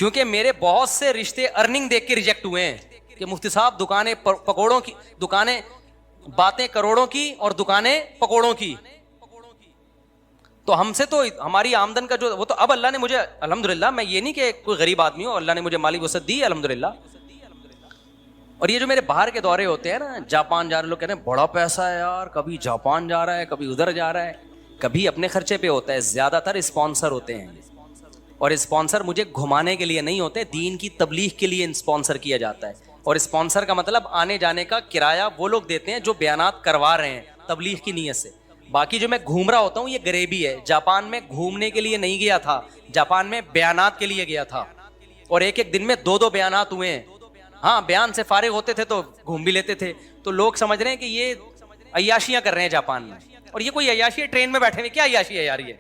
क्योंकि मेरे बहुत से रिश्ते अर्निंग देख के रिजेक्ट हुए हैं कि मुफ्ती साहब दुकानें पकोड़ों की, दुकानें बातें करोड़ों की और दुकानें पकोड़ों की। तो हमसे तो हमारी आमदन का जो वो तो अब अल्लाह ने मुझे अल्हम्दुलिल्लाह, मैं ये नहीं कि कोई गरीब आदमी हूं, अल्लाह ने मुझे माली वसत दी अल्हम्दुलिल्लाह। और ये जो मेरे बाहर के दौरे होते हैं ना, जापान जा रहे लोग कह रहे हैं बड़ा पैसा है यार, कभी जापान जा रहा है कभी उधर जा रहा है, कभी अपने खर्चे पे होता है, ज्यादातर स्पॉन्सर होते हैं। और स्पॉन्सर मुझे घुमाने के लिए नहीं होते, दीन की तबलीग के लिए स्पॉन्सर किया जाता है। और स्पॉन्सर का मतलब आने जाने का किराया वो लोग देते हैं जो बयानात करवा रहे हैं तबलीग की नीयत से। बाकी जो मैं घूम रहा होता हूँ ये गरीबी है। जापान में घूमने के लिए नहीं गया था, जापान में बयानात के लिए गया था। और एक एक दिन में 2-2 बयानात हुए हैं। हाँ, बयान से फारिग होते थे तो घूम भी लेते थे। तो लोग समझ रहे हैं कि ये अय्याशियां कर रहे हैं जापान में। और ये कोई अय्याशी है? ट्रेन में बैठे हुए क्या अय्याशी है यार? ये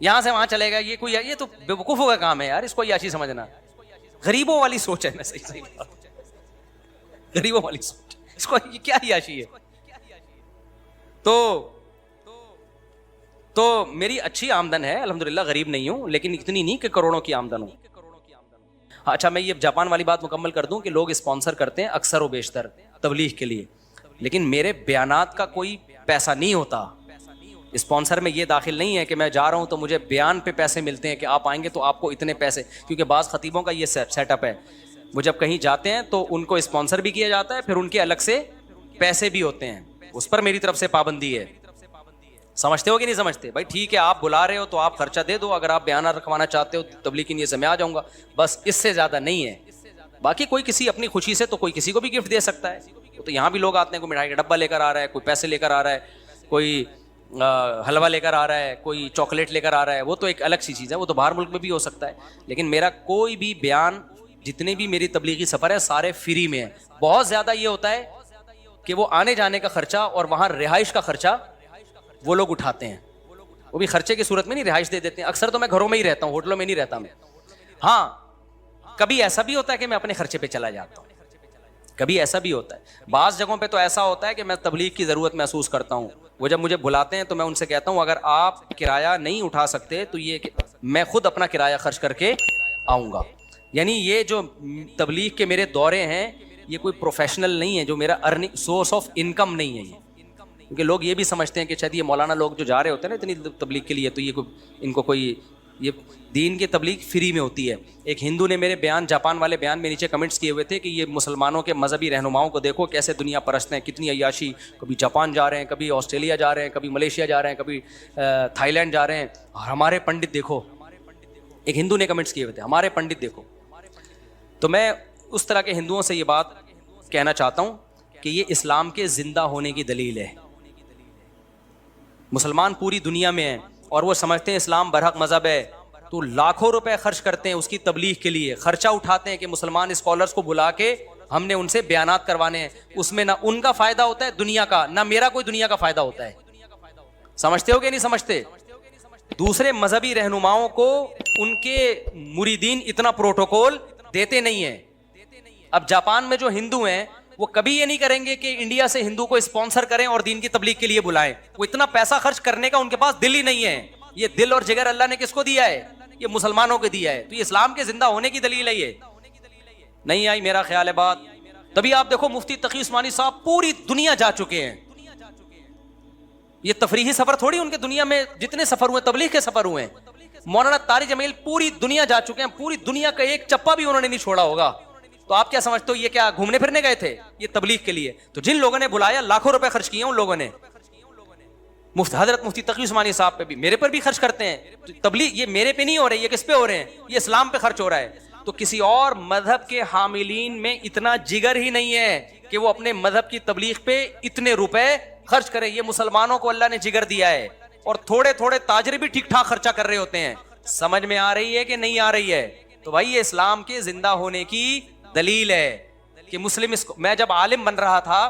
यहां से वहां चलेगा, ये कोई, ये तो बेवकूफों का काम है यार, इसको अय्याशी समझना। गरीबों वाली सोच है ना, सही सही बात, गरीबों वाली सोच, इसको ये क्या अय्याशी है? तो मेरी अच्छी आमदन है अल्हम्दुलिल्लाह, गरीब नहीं हूं, लेकिन इतनी नहीं कि करोड़ों की आमदन हो। अच्छा, मैं ये जापान वाली बात मुकम्मल कर दूं कि लोग स्पॉन्सर करते हैं अक्सर व बेशतर तबलीग के लिए, लेकिन मेरे बयानात का कोई पैसा नहीं होता। स्पॉन्सर में ये दाखिल नहीं है कि मैं जा रहा हूं तो मुझे बयान पे पैसे मिलते हैं कि आप आएंगे तो आपको इतने पैसे, क्योंकि बाज़ खतीबों का ये सेटअप है, वो जब कहीं जाते हैं तो उनको स्पॉन्सर भी किया जाता है, फिर उनके अलग से पैसे भी होते हैं, उस पर मेरी तरफ से पाबंदी है। समझते हो कि नहीं समझते? भाई ठीक है, आप बुला रहे हो तो आप खर्चा दे दो, अगर आप बयान रखवाना चाहते हो तबलीग की नीयत से मैं आ जाऊंगा, बस इससे ज़्यादा नहीं है। बाकी कोई किसी अपनी खुशी से तो कोई किसी को भी गिफ्ट दे सकता है। तो यहाँ भी लोग आते हैं, कोई मिठाई का डब्बा लेकर आ रहा है, कोई पैसे लेकर आ रहा है, कोई हलवा लेकर आ रहा है, कोई चॉकलेट लेकर आ रहा है, वो तो एक अलग सी चीज़ है, वो तो बाहर मुल्क में भी हो सकता है। लेकिन मेरा कोई भी बयान, जितने भी मेरी तबलीगी सफ़र है सारे फ्री में है। बहुत ज़्यादा ये होता है कि वो आने जाने का खर्चा और वहाँ रिहाइश का खर्चा वो लोग उठाते हैं, वो भी खर्चे की सूरत में नहीं, रिहाइश दे देते हैं। अक्सर तो मैं घरों में ही रहता हूँ, होटलों में नहीं रहता मैं। हाँ, कभी ऐसा भी होता है कि मैं अपने खर्चे पे चला जाता हूँ, कभी ऐसा भी होता है। बाज़ जगहों पे तो ऐसा होता है कि मैं तबलीग की ज़रूरत महसूस करता हूँ, वो जब मुझे बुलाते हैं तो मैं उनसे कहता हूँ अगर आप किराया नहीं उठा सकते तो ये मैं खुद अपना किराया खर्च करके आऊँगा। यानी ये जो तबलीग के मेरे दौरे हैं ये कोई प्रोफेशनल नहीं है, जो मेरा अर्निंग सोर्स ऑफ इनकम नहीं है ये। क्योंकि लोग ये भी समझते हैं कि शायद ये मौलाना लोग जो जा रहे होते हैं ना इतनी तबलीग के लिए, तो ये इनको कोई, ये दीन की तबलीग फ्री में होती है। एक हिंदू ने मेरे बयान, जापान वाले बयान में नीचे कमेंट्स किए हुए थे कि ये मुसलमानों के मजहबी रहनुमाओं को देखो कैसे दुनिया परस्त हैं, कितनी अय्याशी, कभी जापान जा रहे हैं, कभी ऑस्ट्रेलिया जा रहे हैं, कभी मलेशिया जा रहे हैं, कभी थाईलैंड जा रहे हैं, और हमारे पंडित देखो। एक हिंदू ने कमेंट्स किए हुए थे, हमारे पंडित देखो। तो मैं उस तरह के हिंदुओं से ये बात कहना चाहता हूँ कि ये इस्लाम के ज़िंदा होने की दलील है। मुसलमान पूरी दुनिया में हैं और वो समझते हैं इस्लाम बरहक मज़हब है, तो लाखों रुपए खर्च करते हैं उसकी तबलीग के लिए, खर्चा उठाते हैं कि मुसलमान स्कॉलर्स को बुला के हमने उनसे बयानात करवाने हैं। उसमें ना उनका फ़ायदा होता है दुनिया का, ना मेरा कोई दुनिया का फ़ायदा होता है। समझते हो कि नहीं समझते? दूसरे मजहबी रहनुमाओं को उनके मुरीदीन इतना प्रोटोकॉल देते नहीं है। अब जापान में जो हिंदू हैं वो कभी ये नहीं करेंगे कि इंडिया से हिंदू को स्पॉन्सर करें और दीन की तबलीग के लिए बुलाएं। वो इतना पैसा खर्च करने का उनके पास दिल ही नहीं है। ये दिल और जिगर अल्लाह ने किसको दिया है? ये मुसलमानों को दिया है। तो ये इस्लाम के जिंदा होने की दलील है। ये नहीं आई मेरा ख्याल है बात। तभी आप देखो मुफ्ती तकी उस्मानी साहब पूरी दुनिया जा चुके हैं। ये तफरीही सफर थोड़ी, उनके दुनिया में जितने सफर हुए तबलीग के सफर हुए हैं। मौलाना तारिक जमील पूरी दुनिया जा चुके हैं, पूरी दुनिया का एक चप्पा भी उन्होंने नहीं छोड़ा होगा। तो आप क्या समझते हो ये क्या घूमने फिरने गए थे ये तबलीग के लिए? तो जिन लोगों ने बुलाया लाखों रुपए खर्च किए उन लोगों ने। हजरत मुफ्ती तकी उस्मानी साहब पे भी, मेरे पर भी खर्च करते हैं। तो तबलीग ये मेरे पे नहीं हो रहे, ये किस पे हो रहे हैं? ये इस्लाम पे खर्च हो रहा है। तो किसी और मजहब के हामिलीन में इतना जिगर ही नहीं है कि वो अपने मजहब की तबलीग पे इतने रुपए खर्च करें। ये मुसलमानों को अल्लाह ने जिगर दिया है और थोड़े थोड़े ताजरे भी ठीक ठाक खर्चा कर रहे होते हैं। समझ में आ रही है कि नहीं आ रही है? तो भाई ये इस्लाम के जिंदा होने की दलील है कि मुस्लिम। मैं जब आलिम बन रहा था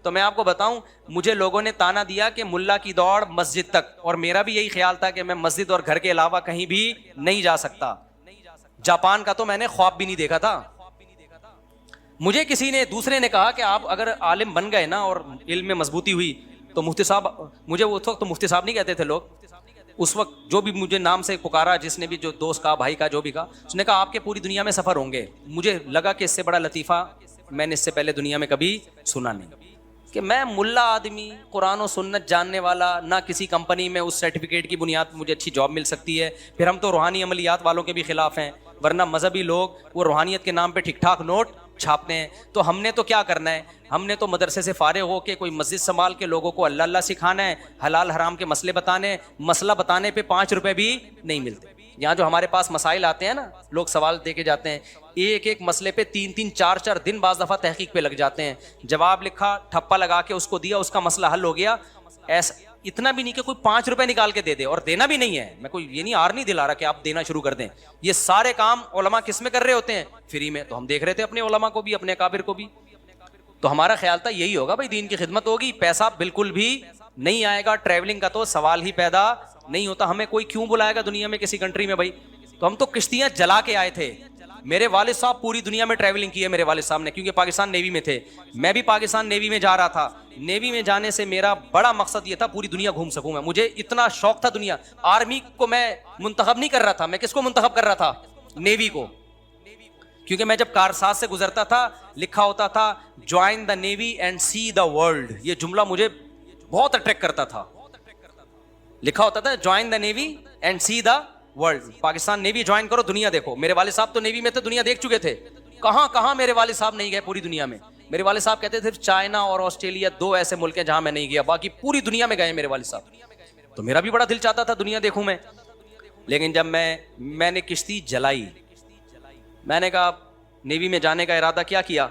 तो मैं आपको बताऊं, मुझे लोगों ने ताना दिया कि मुल्ला की दौड़ मस्जिद तक, और मेरा भी यही ख्याल था कि मैं मस्जिद और घर के अलावा कहीं भी नहीं जा सकता। जापान का तो मैंने ख्वाब भी नहीं देखा था। मुझे किसी ने, दूसरे ने कहा कि आप अगर आलिम बन गए ना और इल्म में मजबूती हुई तो मुफ्ती साहब, मुझे उस वक्त तो मुफ्ती साहब नहीं कहते थे लोग, उस वक्त जो भी मुझे नाम से पुकारा, जिसने भी, जो दोस्त का, भाई का, जो भी कहा, उसने कहा आपके पूरी दुनिया में सफ़र होंगे। मुझे लगा कि इससे बड़ा लतीफ़ा मैंने इससे पहले दुनिया में कभी सुना नहीं, कि मैं मुल्ला आदमी, कुरान और सुन्नत जानने वाला, ना किसी कंपनी में उस सर्टिफिकेट की बुनियाद पर मुझे अच्छी जॉब मिल सकती है। फिर हम तो रूहानी अमलियात वालों के भी खिलाफ हैं, वरना मजहबी लोग वो रूहानियत के नाम पे ठीक ठाक नोट छापते हैं। तो हमने तो क्या करना है, हमने तो मदरसे से फारिग होकर कोई मस्जिद संभाल के लोगों को अल्लाह अल्लाह सिखाना है, हलाल हराम के मसले बताने, मसला बताने पे 5 रुपए भी नहीं मिलते। यहाँ जो हमारे पास मसाइल आते हैं ना, लोग सवाल दे के जाते हैं, एक एक मसले पे 3-3 4-4 दिन बाज़ दफ़ा तहकीक पे लग जाते हैं। जवाब लिखा, ठप्पा लगा के उसको दिया, उसका मसला हल हो गया। ऐसा इतना भी नहीं कि कोई 5 रुपए निकाल के दे दे, और देना भी नहीं है। मैं कोई ये नहीं, आर नहीं दिला रहा कि आप देना शुरू कर दें। ये सारे काम उलमा किस में कर रहे होते हैं? फ्री में। तो हम देख रहे थे अपने उलमा को भी, अपने काबिर को भी। तो हमारा ख्याल था यही होगा भाई, दीन की खिदमत होगी, पैसा बिल्कुल भी नहीं आएगा। ट्रैवलिंग का तो सवाल ही पैदा नहीं होता। हमें कोई क्यों बुलाएगा दुनिया में किसी कंट्री में भाई? तो हम तो किश्तियां जला के आए थे। मेरे वालिद साहब पूरी दुनिया में ट्रैवलिंग की है मेरे वालिद साहब ने, क्योंकि पाकिस्तान नेवी में थे। मैं भी पाकिस्तान नेवी में जा रहा था। नेवी में जाने से मेरा बड़ा मकसद ये था पूरी दुनिया घूम सकूं मैं। मुझे इतना शौक था दुनिया। आर्मी को मैं मुंतखब नहीं कर रहा था, मैं किसको मुंतखब कर रहा था? नेवी को। क्योंकि मैं जब कारसाज से गुजरता था, लिखा होता था join the navy and see the world. ये जुमला मुझे बहुत अट्रैक्ट करता था। लिखा होता था join the navy and see the world. Pakistan navy join करो, दुनिया देखो। मेरे वाले साहब तो नेवी में थे, दुनिया देख चुके थे। कहां कहां मेरे वाले साहब नहीं गए पूरी दुनिया में। मेरे वाले साहब कहते थे चाइना और ऑस्ट्रेलिया 2 ऐसे मुल्क हैं जहां मैं नहीं गया, बाकी पूरी दुनिया में गए मेरे वाले साहब। तो मेरा भी बड़ा दिल चाहता था दुनिया देखूं मैं। लेकिन जब मैंने किश्ती जलाई, मैंने कहा नेवी में जाने का इरादा क्या किया,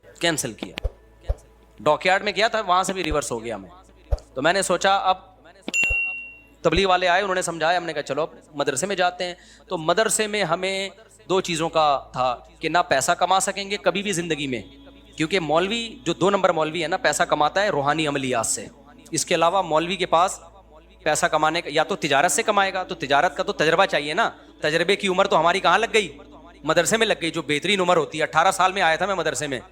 कैंसिल किया। डॉकयार्ड में गया था, वहां से भी रिवर्स हो गया मैं। तो मैंने सोचा अब तबलीग वाले आए, उन्होंने समझाया, हमने कहा चलो मदरसे में जाते हैं। तो मदरसे में हमें 2 चीज़ों का था कि ना पैसा कमा सकेंगे कभी भी ज़िंदगी में, क्योंकि मौलवी जो 2 नंबर मौलवी है ना, पैसा कमाता है रूहानी अमलियात से। इसके अलावा मौलवी के पास पैसा कमाने का या तो तिजारत से कमाएगा, तो तिजारत का तो तजर्बा चाहिए ना। तजर्बे की उम्र तो हमारी कहाँ लग गई? मदरसे में लग गई, जो बेहतरीन उम्र होती है। 18 साल में आया था मैं मदरसे में।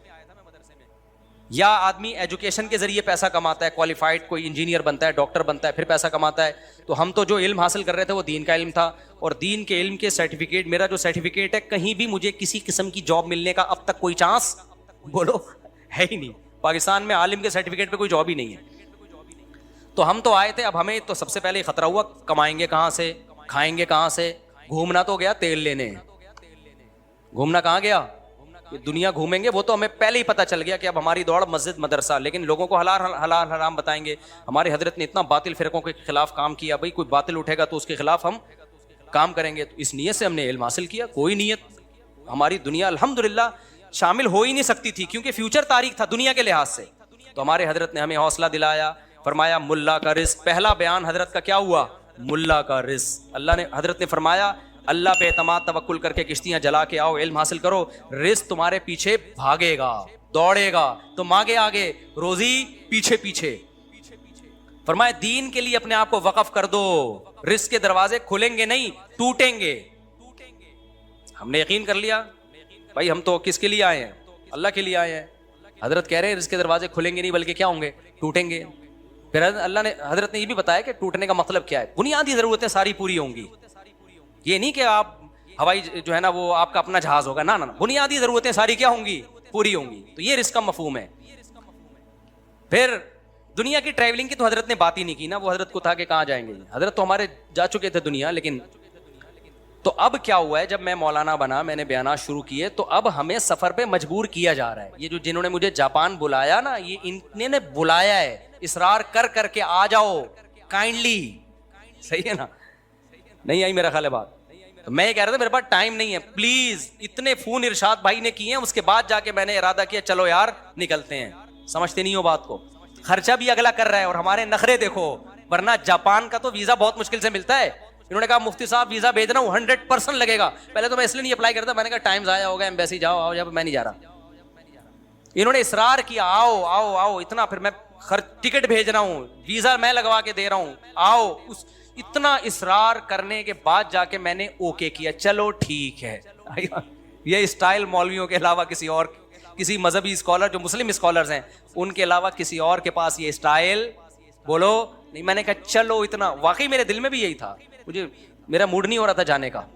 या आदमी एजुकेशन के जरिए पैसा कमाता है, क्वालिफाइड कोई इंजीनियर बनता है, डॉक्टर बनता है, फिर पैसा कमाता है। तो हम तो जो इल्म हासिल कर रहे थे वो दीन का इल्म था, और दीन के इल्म के सर्टिफिकेट, मेरा जो सर्टिफिकेट है, कहीं भी मुझे किसी किस्म की जॉब मिलने का अब तक कोई चांस बोलो है ही नहीं। पाकिस्तान में आलिम के सर्टिफिकेट पे कोई जॉब ही नहीं है। तो हम तो आए थे, अब हमें तो सबसे पहले खतरा हुआ कमाएंगे कहाँ से, खाएंगे कहाँ से। घूमना तो गया तेल लेने, घूमना कहाँ गया? ये दुनिया घूमेंगे, वो तो हमें पहले ही पता चल गया कि अब हमारी दौड़ मस्जिद मदरसा। लेकिन लोगों को हलाल हराम बताएंगे। हमारे हजरत ने इतना बातिल फिरकों के खिलाफ काम किया, भाई कोई बातिल उठेगा तो उसके खिलाफ हम काम करेंगे। तो इस नीयत से हमने इल्म हासिल किया। कोई नीयत हमारी दुनिया अल्हम्दुलिल्लाह शामिल हो ही नहीं सकती थी, क्योंकि फ्यूचर तारीख था दुनिया के लिहाज से। तो हमारे हजरत ने हमें हौसला दिलाया, फरमाया मुल्ला का रिस्क। पहला बयान हजरत का क्या हुआ? मुल्ला का रिस्क। अल्लाह ने, हजरत ने फरमाया अल्लाह पे एतमाद तवक्कुल करके किश्तियां जला के आओ, इल्म हासिल करो, रिस्क तुम्हारे पीछे भागेगा, दौड़ेगा। तुम आगे आगे, रोजी पीछे पीछे। फरमाया दीन के लिए अपने आप को वक्फ कर दो, रिस्क के दरवाजे खुलेंगे नहीं, टूटेंगे। हमने यकीन कर लिया भाई, हम तो किसके लिए आए हैं? अल्लाह के लिए आए हैं। हजरत कह रहे हैं रिस्क के दरवाजे खुलेंगे नहीं, बल्कि क्या होंगे? टूटेंगे। फिर अल्लाह ने, हजरत ने ये भी बताया कि टूटने का मतलब क्या है। बुनियादी जरूरतें सारी पूरी होंगी। ये नहीं कि आप हवाई जो है ना वो आपका अपना जहाज होगा, ना ना ना, बुनियादी जरूरतें सारी क्या होंगी? पूरी होंगी। तो ये रिस्क का मफहूम है। फिर दुनिया की ट्रैवलिंग की तो हजरत ने बात ही नहीं की ना। वो हजरत को था कि कहाँ जाएंगे, हजरत तो हमारे जा चुके थे दुनिया। लेकिन तो अब क्या हुआ है, जब मैं मौलाना बना, मैंने बयानात शुरू किए, तो अब हमें सफर पे मजबूर किया जा रहा है। ये जो जिन्होंने मुझे जापान बुलाया ना, ये इन्होंने बुलाया है, इसरार कर करके आ जाओ काइंडली। सही है ना? नहीं आई मेरा ख्याल है बात। तो मैं ये कह रहा था मेरे पास टाइम नहीं है, प्लीज। इतने फोन इरशाद भाई ने किए हैं, उसके बाद जाके मैंने इरादा किया चलो यार निकलते हैं। समझते नहीं हो बात को। खर्चा भी अगला कर रहा है और हमारे नखरे देखो। वरना जापान का तो वीजा बहुत मुश्किल से मिलता है। इन्होंने कहा मुफ्ती साहब वीजा भेजना 100% लगेगा। पहले तो मैं इसलिए नहीं अप्लाई करता, मैंने कहा टाइम ज़ाया होगा, एम्बेसी जाओ आओ, जब मैं नहीं जा रहा। इन्होंने इसरार किया आओ आओ आओ इतना, फिर मैं टिकट भेज रहा हूँ, वीजा मैं लगवा के दे रहा हूँ, आओ। उस इतना इसरार करने के बाद जाके मैंने ओके किया, चलो ठीक है। ये स्टाइल मौलवियों के अलावा किसी मजहबी स्कॉलर जो मुस्लिम स्कॉलर्स हैं उनके अलावा किसी और के पास ये स्टाइल बोलो नहीं, मैंने कहा चलो इतना, वाकई मेरे दिल में भी यही था, मुझे मेरा मूड नहीं हो रहा था जाने का।